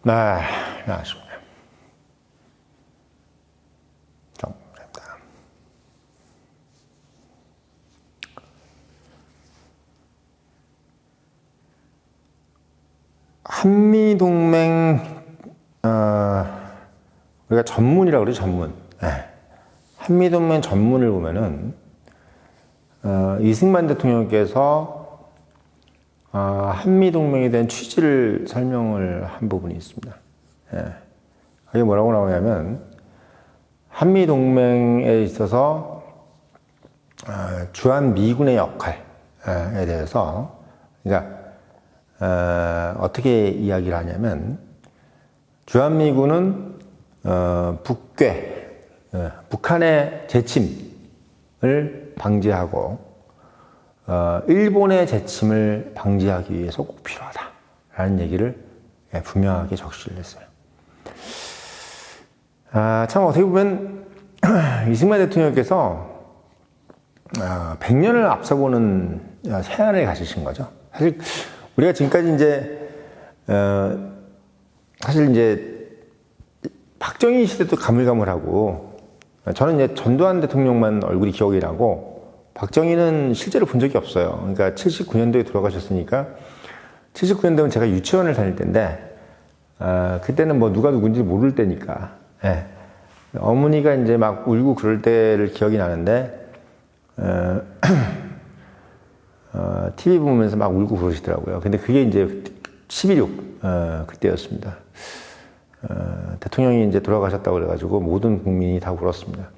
네, 안녕하십니까. 정부입니다. 한미동맹, 우리가 전문이라고 그러죠, 전문. 네. 한미동맹 전문을 보면은, 이승만 대통령께서 한미동맹에 대한 취지를 설명을 한 부분이 있습니다. 예. 그게 뭐라고 나오냐면, 한미동맹에 있어서 주한미군의 역할에 대해서, 그러니까 어떻게 이야기를 하냐면, 주한미군은 북한의 재침을 방지하고 일본의 재침을 방지하기 위해서 꼭 필요하다라는 얘기를 분명하게 적시를 했어요. 참 어떻게 보면 이승만 대통령께서 100년을 앞서보는 세안을 가지신 거죠. 사실 우리가 지금까지 이제 사실 이제 박정희 시대도 가물가물하고, 저는 이제 전두환 대통령만 얼굴이 기억이 나고 박정희는 실제로 본 적이 없어요. 그러니까 79년도에 돌아가셨으니까 79년도면 제가 유치원을 다닐 때인데, 그때는 뭐 누가 누군지 모를 때니까, 예. 어머니가 이제 막 울고 그럴 때를 기억이 나는데, TV 보면서 막 울고 그러시더라고요. 근데 그게 이제 11.6 그때였습니다. 대통령이 이제 돌아가셨다고 그래가지고 모든 국민이 다 울었습니다.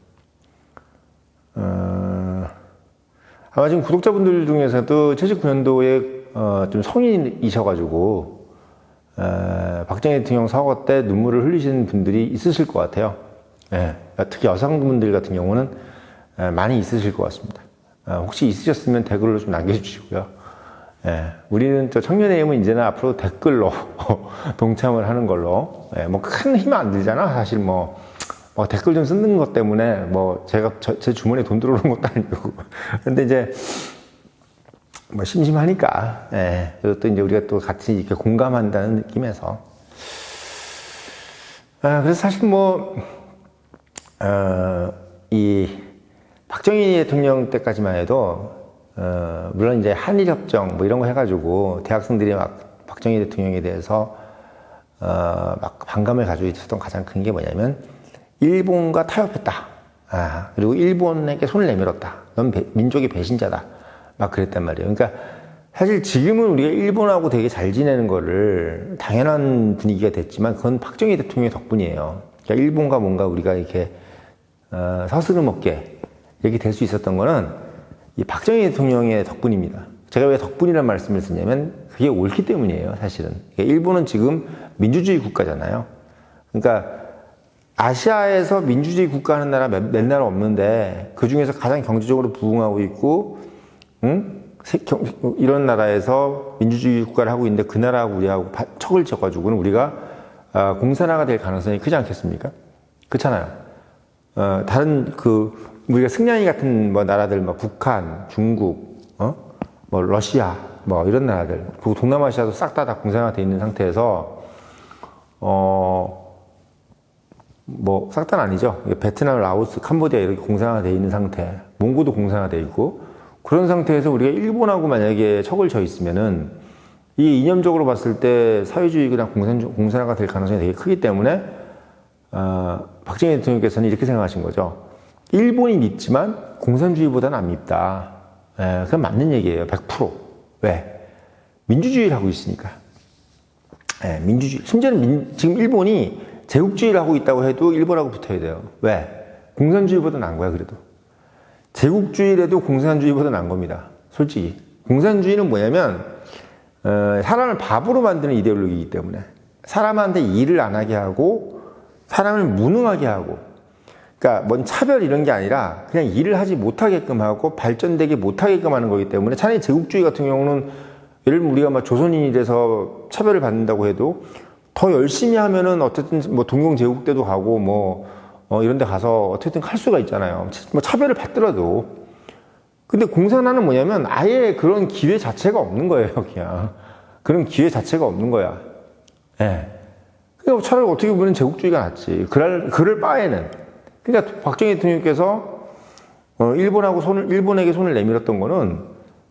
아마 지금 구독자분들 중에서도 79년도에 좀 성인이셔가지고 박정희 대통령 서거 때 눈물을 흘리신 분들이 있으실 것 같아요. 예, 특히 여성분들 같은 경우는 많이 있으실 것 같습니다. 혹시 있으셨으면 댓글로 좀 남겨주시고요. 예, 우리는 저 청년의 힘은 이제는 앞으로 댓글로 동참을 하는 걸로, 뭐 큰 힘 안 들잖아. 사실 뭐 댓글 좀 쓰는 것 때문에 뭐 제 주머니에 돈 들어오는 것도 아니고. 근데 이제 뭐 심심하니까, 그리고 또 이제 우리가 또 같이 이렇게 공감한다는 느낌에서. 그래서 사실 이 박정희 대통령 때까지만 해도, 물론 이제 한일협정 뭐 이런 거 해가지고 대학생들이 막 박정희 대통령에 대해서 막 반감을 가지고 있었던 가장 큰 게 뭐냐면, 일본과 타협했다. 그리고 일본에게 손을 내밀었다. 넌 민족의 배신자다. 막 그랬단 말이에요. 그러니까 사실 지금은 우리가 일본하고 되게 잘 지내는 거를 당연한 분위기가 됐지만, 그건 박정희 대통령의 덕분이에요. 그러니까 일본과 뭔가 우리가 이렇게 서스름 없게 이렇게 될 수 있었던 거는 이 박정희 대통령의 덕분입니다. 제가 왜 덕분이라는 말씀을 쓰냐면, 그게 옳기 때문이에요, 사실은. 그러니까 일본은 지금 민주주의 국가잖아요. 그러니까 아시아에서 민주주의 국가 하는 나라 몇 나라 없는데, 그 중에서 가장 경제적으로 부흥하고 있고, 이런 나라에서 민주주의 국가를 하고 있는데, 그 나라하고 우리하고 척을 지어가지고는 우리가 공산화가 될 가능성이 크지 않겠습니까? 그렇잖아요. 다른 우리가 승냥이 같은 뭐 나라들, 뭐 북한, 중국, 뭐 러시아, 뭐 이런 나라들, 그리고 동남아시아도 싹 다 공산화되어 있는 상태에서, 뭐 싹 다는 아니죠. 베트남, 라오스, 캄보디아 이렇게 공산화되어 있는 상태, 몽고도 공산화되어 있고, 그런 상태에서 우리가 일본하고 만약에 척을 져 있으면은, 이게 이념적으로 봤을 때 사회주의나 공산화가 될 가능성이 되게 크기 때문에, 박정희 대통령께서는 이렇게 생각하신 거죠. 일본이 밉지만 공산주의보다는 안 밉다. 그건 맞는 얘기예요. 100%. 왜? 민주주의를 하고 있으니까. 민주주의. 심지어는 지금 일본이 제국주의를 하고 있다고 해도 일본하고 붙어야 돼요. 왜? 공산주의보다 나은 거야, 그래도. 제국주의라도 공산주의보다 나은 겁니다. 솔직히. 공산주의는 뭐냐면, 사람을 바보로 만드는 이데올로기이기 때문에, 사람한테 일을 안 하게 하고, 사람을 무능하게 하고, 그러니까 뭔 차별 이런 게 아니라 그냥 일을 하지 못하게끔 하고 발전되게 못하게끔 하는 거기 때문에, 차라리 제국주의 같은 경우는 예를 들면 우리가 막 조선인이 돼서 차별을 받는다고 해도 더 열심히 하면은 어쨌든 뭐 동경제국 때도 가고 뭐 이런 데 가서 어쨌든 할 수가 있잖아요. 뭐 차별을 받더라도. 근데 공산화는 뭐냐면 아예 그런 기회 자체가 없는 거예요, 그냥. 그런 기회 자체가 없는 거야. 예. 그러니까 차라리 어떻게 보면 제국주의가 낫지. 그럴 바에는. 그러니까 박정희 대통령께서 일본에게 손을 내밀었던 거는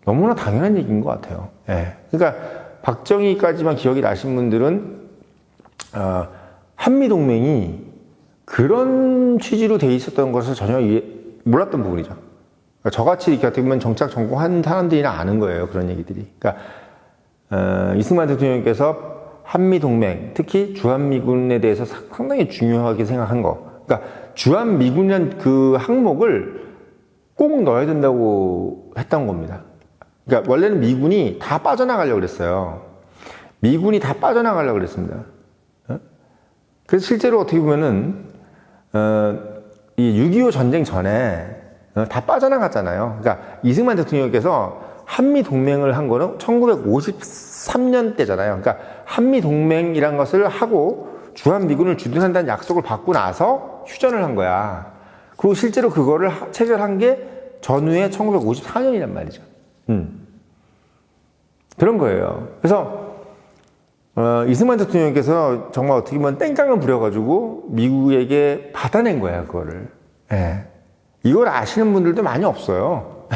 너무나 당연한 얘기인 것 같아요. 예. 그러니까 박정희까지만 기억이 나신 분들은 한미동맹이 그런 취지로 돼 있었던 것을 전혀 몰랐던 부분이죠. 그러니까 저같이 이렇게 어떻게 보면 정착 전공한 사람들이나 아는 거예요. 그런 얘기들이. 그러니까 이승만 대통령께서 한미동맹, 특히 주한미군에 대해서 상당히 중요하게 생각한 거. 그러니까 주한미군이란 그 항목을 꼭 넣어야 된다고 했던 겁니다. 그러니까 원래는 미군이 다 빠져나가려고 그랬어요. 미군이 다 빠져나가려고 그랬습니다. 그래서 실제로 어떻게 보면은 이 6.25 전쟁 전에 다 빠져나갔잖아요. 그러니까 이승만 대통령께서 한미동맹을 한 거는 1953년 때잖아요. 그러니까 한미동맹이란 것을 하고 주한미군을 주둔한다는 약속을 받고 나서 휴전을 한 거야. 그리고 실제로 그거를 체결한 게 전후에 1954년이란 말이죠. 그런 거예요. 그래서 이승만 대통령께서 정말 어떻게 보면 땡깡을 부려가지고 미국에게 받아낸 거야, 그거를. 예. 이걸 아시는 분들도 많이 없어요.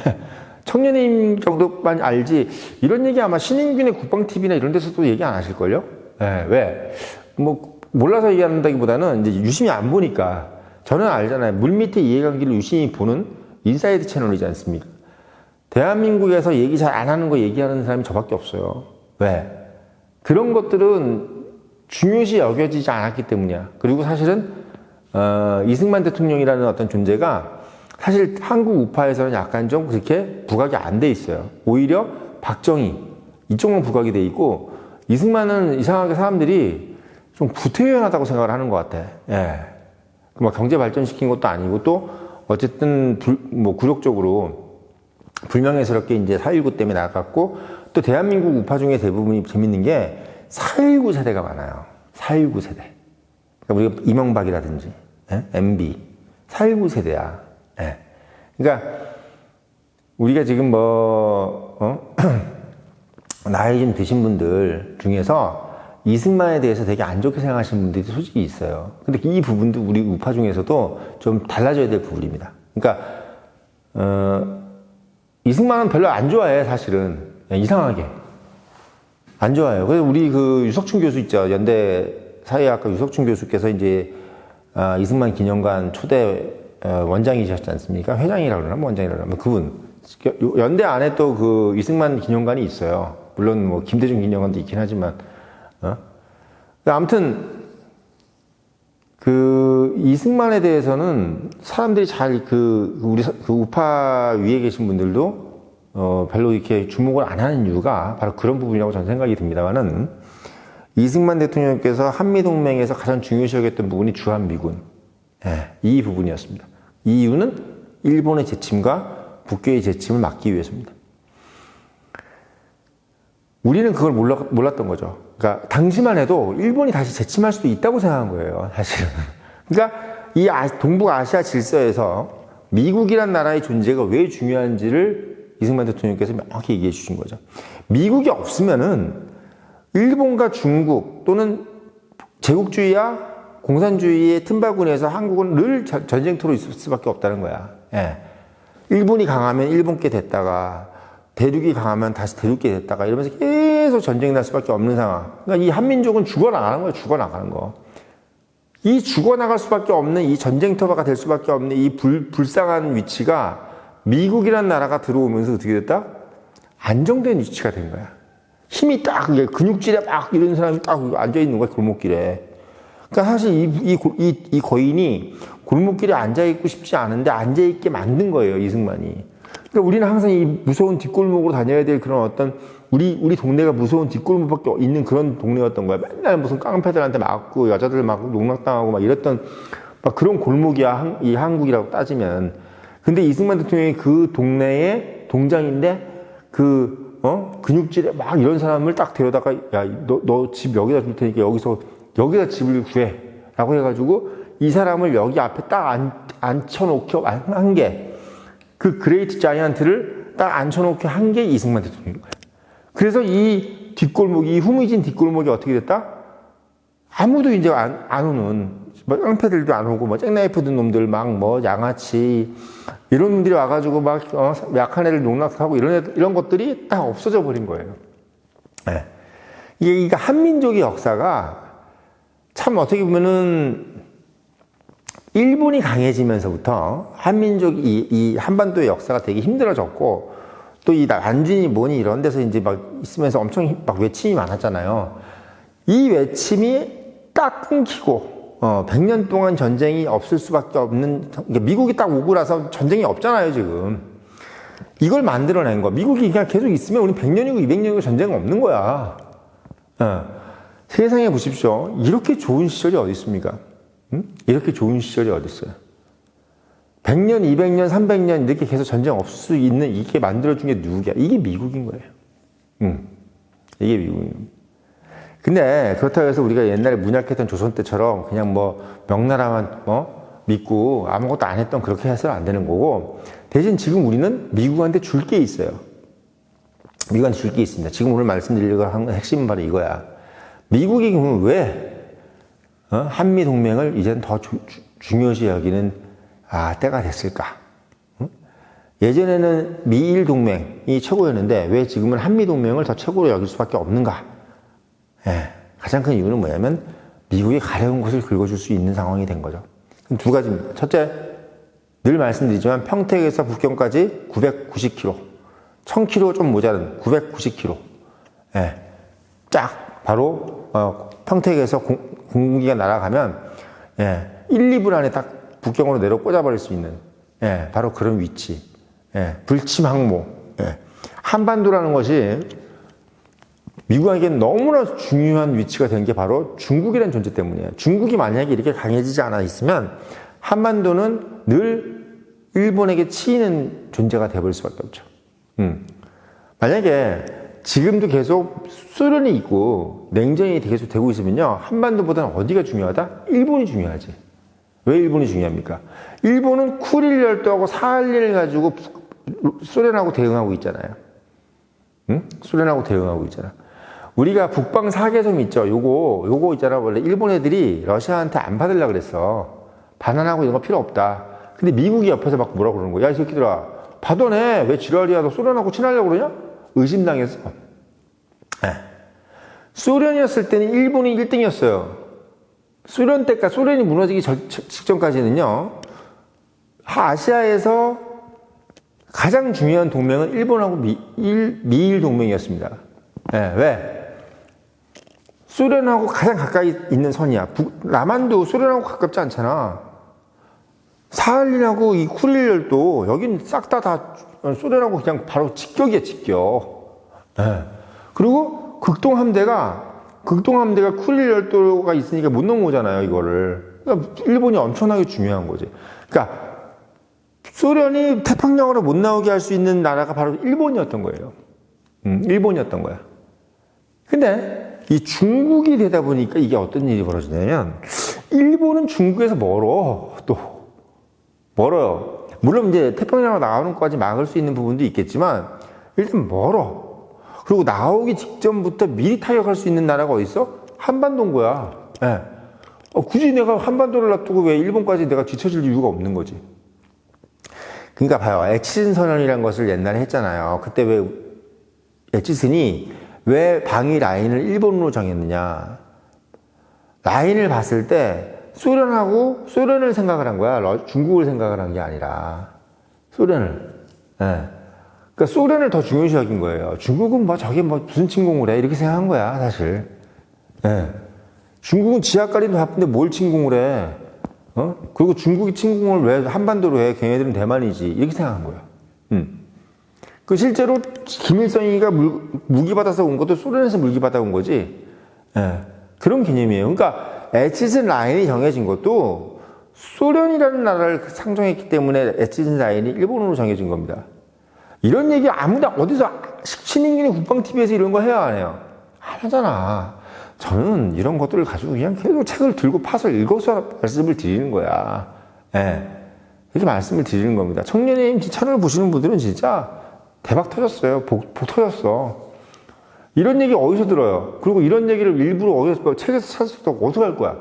청년님 정도만 알지, 이런 얘기 아마 신인균의 국방TV나 이런 데서도 얘기 안 하실걸요? 예. 왜? 뭐, 몰라서 얘기한다기보다는 이제 유심히 안 보니까. 저는 알잖아요. 물밑의 이해관계를 유심히 보는 인사이드 채널이지 않습니까? 대한민국에서 얘기 잘 안 하는 거 얘기하는 사람이 저밖에 없어요. 왜? 그런 것들은 중요시 여겨지지 않았기 때문이야. 그리고 사실은 이승만 대통령이라는 어떤 존재가 사실 한국 우파에서는 약간 좀 그렇게 부각이 안 돼 있어요. 오히려 박정희 이쪽만 부각이 돼 있고, 이승만은 이상하게 사람들이 좀 구태연하다고 생각을 하는 것 같아. 예. 뭐 경제 발전시킨 것도 아니고, 또 어쨌든 굴욕적으로 불명예스럽게 이제 4.19 때문에 나갔고, 또 대한민국 우파 중에 대부분이 재밌는 게 4.19 세대가 많아요. 4.19 세대. 그러니까 우리가 이명박이라든지, 예? MB. 4.19 세대야. 예. 그러니까 우리가 지금 나이 좀 드신 분들 중에서 이승만에 대해서 되게 안 좋게 생각하시는 분들이 솔직히 있어요. 근데 이 부분도 우리 우파 중에서도 좀 달라져야 될 부분입니다. 그러니까 이승만은 별로 안 좋아해, 사실은. 이상하게 안 좋아해요. 그래서 우리 그 유석춘 교수 있죠, 연대 사회학과 유석춘 교수께서 이제 이승만 기념관 초대 원장이셨지 않습니까? 회장이라고 그러나 원장이라고 그러나 그분 연대 안에 또 그 이승만 기념관이 있어요. 물론 뭐 김대중 기념관도 있긴 하지만 아무튼 그 이승만에 대해서는 사람들이 잘 우리 그 우파 위에 계신 분들도 별로 이렇게 주목을 안 하는 이유가 바로 그런 부분이라고 저는 생각이 듭니다만은, 이승만 대통령께서 한미동맹에서 가장 중요시 여겼던 부분이 주한미군. 예, 이 부분이었습니다. 이 이유는 일본의 재침과 북괴의 재침을 막기 위해서입니다. 우리는 그걸 몰랐던 거죠. 그러니까 당시만 해도 일본이 다시 재침할 수도 있다고 생각한 거예요, 사실은. 그러니까 이 동북아시아 질서에서 미국이란 나라의 존재가 왜 중요한지를 이승만 대통령께서 명확히 얘기해 주신 거죠. 미국이 없으면은 일본과 중국 또는 제국주의와 공산주의의 틈바구니에서 한국은 늘 전쟁터로 있을 수밖에 없다는 거야. 예. 일본이 강하면 일본께 됐다가, 대륙이 강하면 다시 대륙께 됐다가, 이러면서 계속 전쟁이 날 수밖에 없는 상황. 그러니까 이 한민족은 죽어나가는 거야, 죽어나가는 거. 이 죽어나갈 수밖에 없는, 이 전쟁터가 될 수밖에 없는 이 불쌍한 위치가 미국이란 나라가 들어오면서 어떻게 됐다? 안정된 위치가 된 거야. 힘이 딱, 근육질에 막 이런 사람이 딱 앉아있는 거야, 골목길에. 그러니까 사실 이 거인이 골목길에 앉아있고 싶지 않은데 앉아있게 만든 거예요, 이승만이. 그러니까 우리는 항상 이 무서운 뒷골목으로 다녀야 될 그런 어떤, 우리 동네가 무서운 뒷골목밖에 있는 그런 동네였던 거야. 맨날 무슨 깡패들한테 맞고, 여자들 막 농락당하고 막 이랬던, 막 그런 골목이야, 이 한국이라고 따지면. 근데 이승만 대통령이 그 동네의 동장인데, 근육질에 막 이런 사람을 딱 데려다가, 야, 너 집 여기다 줄 테니까 여기다 집을 구해. 라고 해가지고 이 사람을 여기 앞에 딱 앉혀놓게 한 게, 그 그레이트 자이언트를 딱 앉혀놓게 한 게 이승만 대통령인 거예요. 그래서 이 뒷골목이, 이 후미진 뒷골목이 어떻게 됐다? 아무도 이제 안 오는, 뭐 깡패들도 안 오고, 뭐 잭나이프 든 놈들 막 뭐 양아치, 이런 놈들이 와가지고 막, 약한 애를 농락하고 이런 것들이 딱 없어져 버린 거예요. 네. 이게 한민족의 역사가 참 어떻게 보면은 일본이 강해지면서부터 한민족 이 한반도의 역사가 되게 힘들어졌고, 또 이 난진이 뭐니 이런 데서 이제 막 있으면서 엄청 막 외침이 많았잖아요. 이 외침이 딱 끊기고 100년 동안 전쟁이 없을 수밖에 없는, 미국이 딱 오고 나서 전쟁이 없잖아요 지금. 이걸 만들어낸 거. 미국이 그냥 계속 있으면 우리 100년이고 200년이고 전쟁은 없는 거야. 세상에 보십시오. 이렇게 좋은 시절이 어디 있습니까? 이렇게 좋은 시절이 어디 있어요? 100년, 200년, 300년 이렇게 계속 전쟁 없을 수 있는, 이게 만들어준 게 누구야? 이게 미국인 거예요. 이게 미국인 겁니다. 근데 그렇다고 해서 우리가 옛날에 문약했던 조선 때처럼 그냥 뭐 명나라만 믿고 아무것도 안 했던, 그렇게 해서는 안 되는 거고, 대신 지금 우리는 미국한테 줄 게 있어요. 미국한테 줄 게 있습니다. 지금 오늘 말씀드리려고 하는 핵심은 바로 이거야. 미국이 그러면 왜 한미 동맹을 이제는 더 중요시 여기는 때가 됐을까? 예전에는 미일 동맹이 최고였는데 왜 지금은 한미 동맹을 더 최고로 여길 수밖에 없는가? 가장 큰 이유는 뭐냐면 미국이 가려운 곳을 긁어줄 수 있는 상황이 된 거죠. 두 가지입니다. 첫째, 늘 말씀드리지만 평택에서 북경까지 990km, 1000km 좀 모자른 990km. 쫙 바로 평택에서 공기가 날아가면 1, 2분 안에 딱 북경으로 내려 꽂아버릴 수 있는 바로 그런 위치. 불침 항모. 한반도라는 것이 미국에게는 너무나 중요한 위치가 된 게 바로 중국이라는 존재 때문이에요. 중국이 만약에 이렇게 강해지지 않아 있으면 한반도는 늘 일본에게 치이는 존재가 되어버릴 수밖에 없죠. 만약에 지금도 계속 소련이 있고 냉전이 계속 되고 있으면요, 한반도보다는 어디가 중요하다? 일본이 중요하지. 왜 일본이 중요합니까? 일본은 쿠릴 열도하고 사할린을 가지고 소련하고 대응하고 있잖아요. 소련하고 대응하고 있잖아. 우리가 북방 4개섬 있죠. 요거 있잖아. 원래 일본 애들이 러시아한테 안 받으려고 그랬어. 반환하고 이런 거 필요 없다. 근데 미국이 옆에서 막 뭐라 그러는 거야. 야, 이 새끼들아. 받아내. 왜 지랄이야. 너 소련하고 친하려고 그러냐? 의심당했어. 소련이었을 때는 일본이 1등이었어요. 소련 때까지, 소련이 무너지기 직전까지는요, 아시아에서 가장 중요한 동맹은 일본하고 미일 동맹이었습니다. 왜? 소련하고 가장 가까이 있는 선이야. 남한도 소련하고 가깝지 않잖아. 사할린하고 이 쿠릴 열도, 여긴 싹 다 소련하고 그냥 바로 직격이야, 직격. 그리고 극동 함대가 쿠릴 열도가 있으니까 못 넘어오잖아요, 이거를. 그러니까 일본이 엄청나게 중요한 거지. 그러니까 소련이 태평양으로 못 나오게 할 수 있는 나라가 바로 일본이었던 거예요. 일본이었던 거야. 근데 이 중국이 되다 보니까 이게 어떤 일이 벌어지냐면, 일본은 중국에서 멀어요. 물론 이제 태평양으로 나오는 것까지 막을 수 있는 부분도 있겠지만 일단 멀어. 그리고 나오기 직전부터 미리 타격할 수 있는 나라가 어디 있어? 한반도인 거야. 굳이 내가 한반도를 놔두고 왜 일본까지 내가 뒤처질 이유가 없는 거지. 그러니까 봐요. 에치슨 선언이라는 것을 옛날에 했잖아요. 그때 왜 에치슨이 왜 방위 라인을 일본으로 정했느냐. 라인을 봤을 때 소련을 생각을 한 거야. 중국을 생각을 한 게 아니라 소련을. 그러니까 소련을 더 중요시 여긴 거예요. 중국은 저게 무슨 침공을 해? 이렇게 생각한 거야, 사실. 중국은 지하까지도 바쁜데 뭘 침공을 해? 그리고 중국이 침공을 왜 한반도로 해? 걔네들은 대만이지. 이렇게 생각한 거야. 실제로 김일성이가 무기 받아서 온 것도 소련에서 무기 받아 온 거지. 그런 개념이에요. 그러니까 에치슨 라인이 정해진 것도 소련이라는 나라를 상정했기 때문에 에치슨 라인이 일본으로 정해진 겁니다. 이런 얘기 아무나 어디서 신인기는 국방TV에서 이런 거 해야 안 해요? 안 하잖아. 저는 이런 것들을 가지고 그냥 계속 책을 들고 파서 읽어서 말씀을 드리는 거야. 이렇게 말씀을 드리는 겁니다. 청년의 힘 채널을 보시는 분들은 진짜 대박 터졌어요. 복 터졌어. 이런 얘기 어디서 들어요? 그리고 이런 얘기를 일부러 어디서, 책에서 찾을 수도 없고 어디서 할 거야?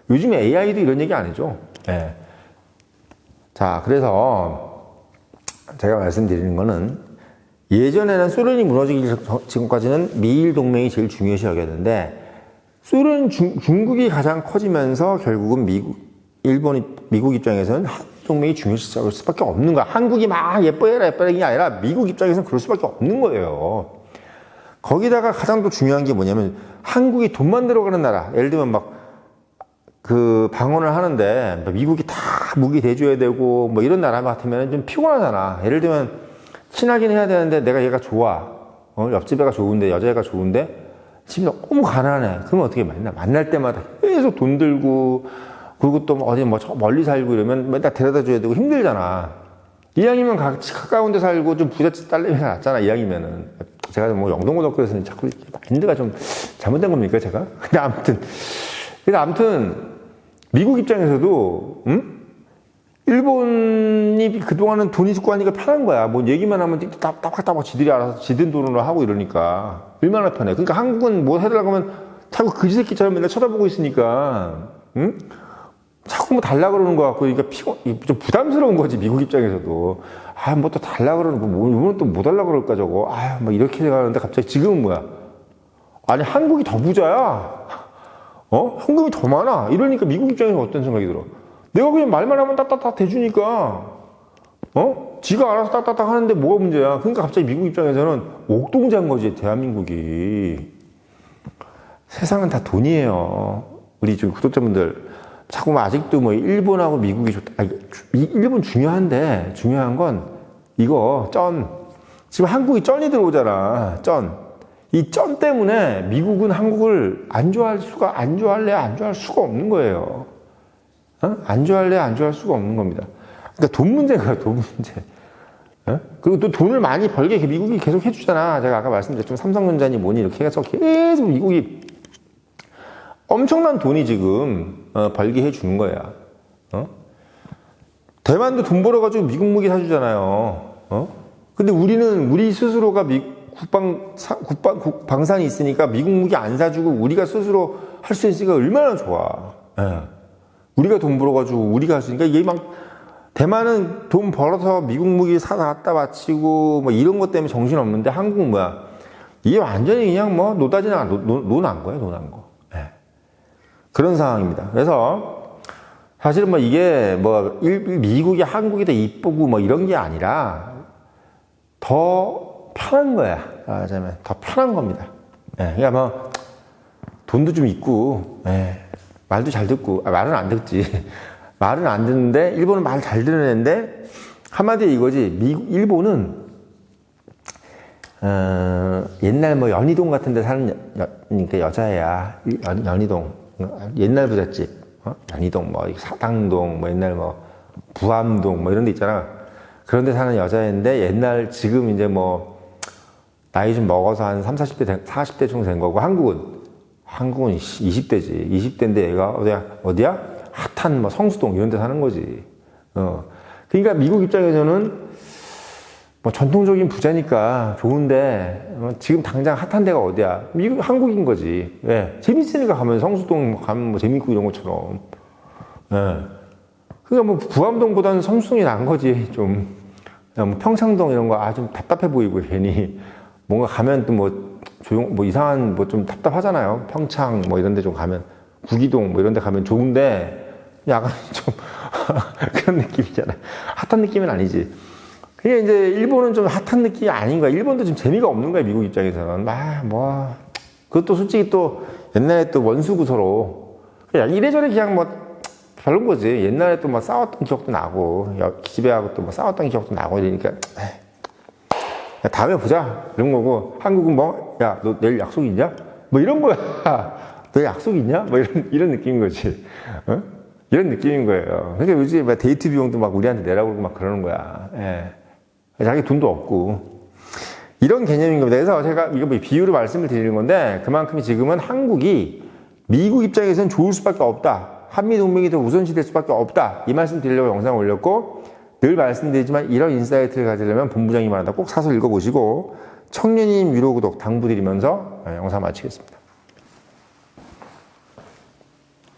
요즘에 AI도 이런 얘기 안 해줘. 예. 자, 그래서 제가 말씀드리는 거는 예전에는 소련이 무너지기 지금까지는 미일 동맹이 제일 중요시 여겼는데 중국이 가장 커지면서 결국은 미국 입장에서는 한국 동맹이 중요시 여길 수밖에 없는 거야. 한국이 막 예뻐해라 예뻐해라 게 아니라 미국 입장에서는 그럴 수밖에 없는 거예요. 거기다가 가장 또 중요한 게 뭐냐면 한국이 돈만 들어가는 나라. 예를 들면 막 그 방언을 하는데 미국이 다 무기 대줘야 되고 뭐 이런 나라 같으면 좀 피곤하잖아. 예를 들면 친하긴 해야 되는데 내가 얘가 좋아. 옆집 애가 좋은데 여자애가 좋은데 집이 너무 가난해. 그러면 어떻게 만날 때마다 계속 돈 들고 그리고 또 어디 뭐 멀리 살고 이러면 맨날 데려다 줘야 되고 힘들잖아. 이왕이면 같이 가까운 데 살고 좀 부잣집 딸내미가 낫잖아. 이왕이면은. 제가 뭐 영동고등학교에서는 자꾸 이렇게 마인드가 좀 잘못된 겁니까, 제가? 근데 아무튼 미국 입장에서도 일본이 그동안은 돈이 죽고 하니까 편한 거야. 뭐 얘기만 하면 따박따박 지들이 알아서 지든 돈으로 하고 이러니까 얼마나 편해. 그러니까 한국은 뭐 해달라고 하면 자꾸 그지새끼처럼 맨날 쳐다보고 있으니까 자꾸 뭐 달라 그러는 거 같고 그러니까 좀 부담스러운 거지. 미국 입장에서도 뭐 또 달라 그러는 거 뭐 이번엔 또 뭐 달라 그럴까 저거 뭐 이렇게 가는데 갑자기 지금은 뭐야? 아니 한국이 더 부자야. 현금이 더 많아. 이러니까 미국 입장에서 어떤 생각이 들어? 내가 그냥 말만 하면 따따따 해주니까, 지가 알아서 따따따 하는데 뭐가 문제야? 그러니까 갑자기 미국 입장에서는 옥동자인 거지, 대한민국이. 세상은 다 돈이에요. 우리 좀 구독자분들. 자꾸 아직도 뭐 일본하고 미국이 좋다. 일본 중요한데, 중요한 건 이거, 지금 한국이 쩐이 들어오잖아, 쩐. 이 쩐 때문에 미국은 한국을 안 좋아할 수가 없는 거예요. 안 좋아할 수가 없는 겁니다. 그러니까 돈 문제가 돈 문제. 그리고 또 돈을 많이 벌게 미국이 계속 해주잖아. 제가 아까 말씀드렸지만 삼성전자니 뭐니 이렇게 해서 계속 미국이 엄청난 돈이 지금 벌게 해주는 거야. 대만도 돈 벌어가지고 미국 무기 사주잖아요. 근데 우리 스스로가 방산이 있으니까 미국 무기 안 사주고 우리가 스스로 할 수 있으니까 얼마나 좋아. 우리가 돈 벌어가지고 우리가 할 수 있으니까 이게 막 대만은 돈 벌어서 미국 무기 사놨다 바치고 뭐 이런 것 때문에 정신 없는데 한국은 뭐야? 이게 완전히 그냥 뭐 노다지나 노난 거예요, 노난 거. 그런 상황입니다. 그래서 사실은 뭐 이게 뭐 미국이 한국이 더 이쁘고 뭐 이런 게 아니라 더 편한 거야. 말하자면 더 편한 겁니다. 그러니까 뭐 돈도 좀 있고 말도 잘 듣고 말은 안 듣지. 말은 안 듣는데 일본은 말 잘 듣는 애인데 한마디로 이거지. 일본은 옛날 뭐 연희동 같은 데 사는 그러니까 여자애야. 연희동 옛날 부잣집 연희동 뭐 사당동 뭐 옛날 뭐 부암동 뭐 이런 데 있잖아. 그런 데 사는 여자애인데 옛날 지금 이제 뭐 나이 좀 먹어서 한 30, 40대 정도 된 거고 한국은 20대지. 20대인데 얘가 어디야? 핫한 뭐 성수동 이런 데 사는 거지. 그러니까 미국 입장에서는 뭐 전통적인 부자니까 좋은데 지금 당장 핫한 데가 어디야? 한국인 거지. 재밌으니까 가면 성수동 가면 뭐 재밌고 이런 것처럼. 그러니까 뭐 부암동보다는 성수동이 나은 거지. 좀 뭐 평창동 이런 거 좀 답답해 보이고 괜히 뭔가 가면 또 뭐 이상한 뭐 좀 답답하잖아요. 평창 뭐 이런 데 좀 가면 구기동 뭐 이런 데 가면 좋은데 약간 좀 그런 느낌이잖아. 핫한 느낌은 아니지. 그게 이제 일본은 좀 핫한 느낌이 아닌 거야. 일본도 좀 재미가 없는 거야. 미국 입장에서는 그것도 솔직히 또 옛날에 또 원수고 서로 그냥 이래저래 그냥 뭐 별론 거지. 옛날에 또 막 싸웠던 기억도 나고 기집애하고 또 뭐 싸웠던 기억도 나고 이러니까 야, 다음에 보자 이런 거고 한국은 뭐 야 너 내일 약속 있냐? 뭐 이런 거야. 너 약속 있냐? 뭐 이런 느낌인 거지. 이런 느낌인 거예요. 그러니까 요즘 막 데이트 비용도 막 우리한테 내라고 그러고 막 그러는 거야. 자기 돈도 없고 이런 개념인 겁니다. 그래서 제가 이거 뭐 비유로 말씀을 드리는 건데 그만큼 지금은 한국이 미국 입장에서는 좋을 수밖에 없다. 한미동맹이 더 우선시 될 수밖에 없다. 이 말씀 드리려고 영상을 올렸고 늘 말씀드리지만 이런 인사이트를 가지려면 본부장이 말한다 꼭 사서 읽어보시고 청년인 유료 구독 당부드리면서 영상 마치겠습니다.